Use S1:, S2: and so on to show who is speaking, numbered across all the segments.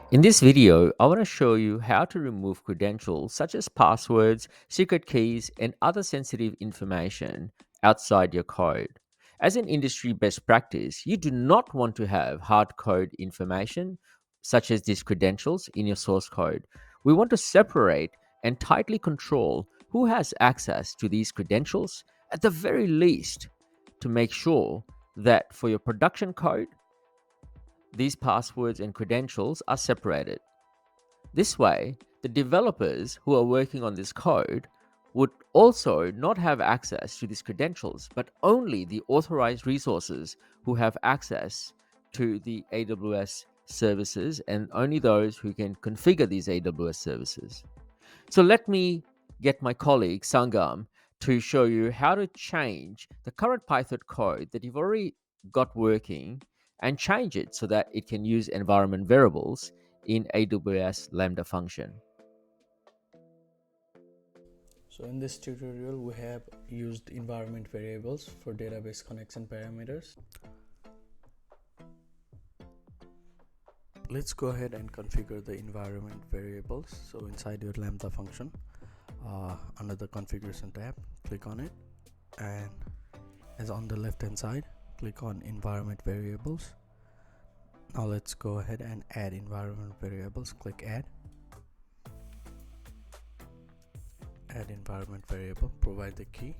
S1: In this video, I want to show you how to remove credentials such as passwords, secret keys, and other sensitive information outside your code. As an industry best practice, you do not want to have hard code information such as these credentials in your source code. We want to separate and tightly control who has access to these credentials at the very least to make sure that for your production code, these passwords and credentials are separated. This way, the developers who are working on this code would also not have access to these credentials, but only the authorized resources who have access to the AWS services and only those who can configure these AWS services. So let me get my colleague Sangam to show you how to change the current Python code that you've already got working and change it so that it can use environment variables in AWS Lambda function.
S2: So in this tutorial we have used environment variables for database connection parameters. Let's go ahead and configure the environment variables. So inside your Lambda function, under the configuration tab, click on it, and as on the left hand side, click on environment variables. Now let's go ahead and add environment variables. Click add environment variable, provide the key.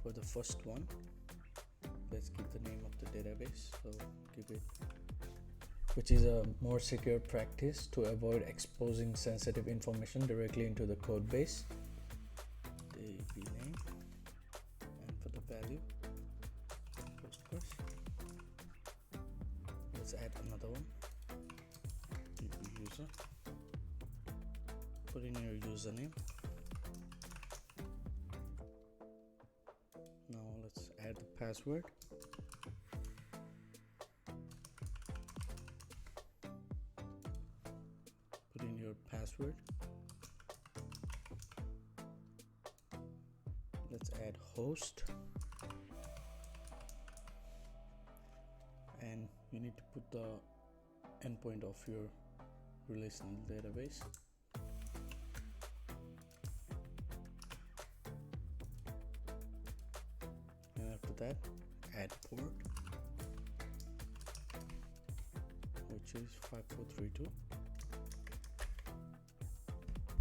S2: For the first one, let's give the name of the database, so give it, which is a more secure practice to avoid exposing sensitive information directly into the code base. DB name, and for the value, let's add another one, DB user. Put in your username. Now let's add the password. Put in your password. Let's add host, and you need to put the endpoint of your relational database. And after that, add port, which is 5432.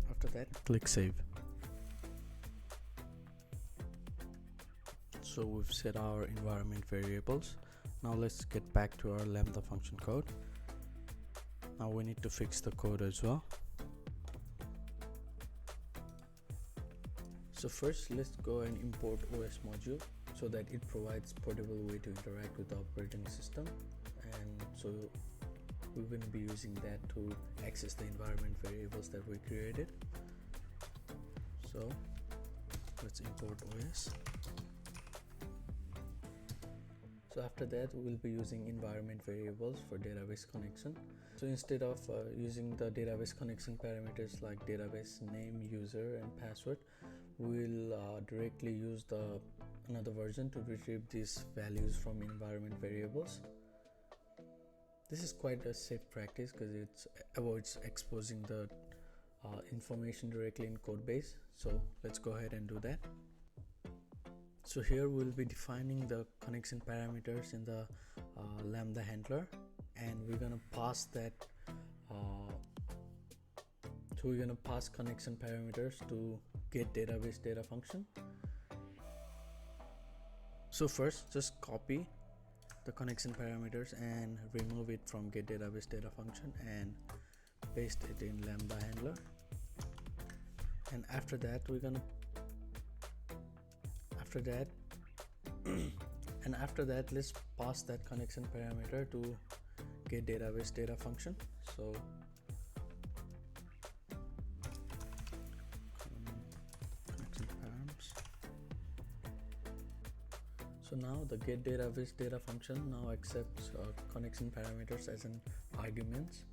S2: After that, click save. So we've set our environment variables. Now let's get back to our Lambda function code. Now we need to fix the code as well. So first, let's go and import OS module so that it provides portable way to interact with the operating system, and so we will be using that to access the environment variables that we created. So let's import OS. So after that, we will be using environment variables for database connection. So instead of using the database connection parameters like database name, user, and password, we will directly use another version to retrieve these values from environment variables. This is quite a safe practice because it avoids exposing the information directly in code base. So let's go ahead and do that. So here we'll be defining the connection parameters in the Lambda handler, and we're gonna pass that. So we're gonna pass connection parameters to get database data function. So first, just copy the connection parameters and remove it from get database data function and paste it in Lambda handler. And after that, let's pass that connection parameter to get database data function. So connection params. So now the get database data function now accepts connection parameters as an arguments.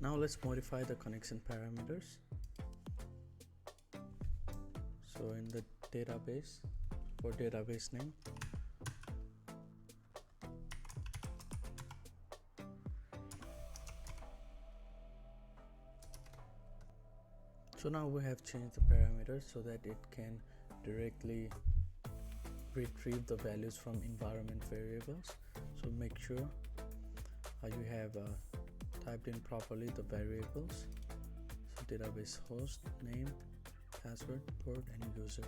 S2: Now let's modify the connection parameters. So in the database, for database name, so now we have changed the parameters so that it can directly retrieve the values from environment variables. So make sure you have typed in properly the variables. So database host, name, password, port, and user.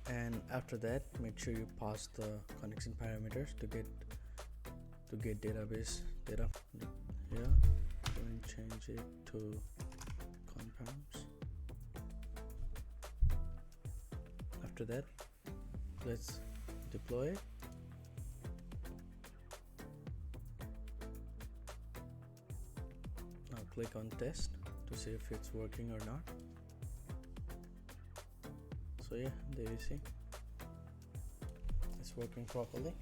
S2: And after that, make sure you pass the connection parameters to get database data here. Go and change it to compounds. After that, let's deploy it. Now click on test to see if it's working or not. So yeah, there you see, it's working properly.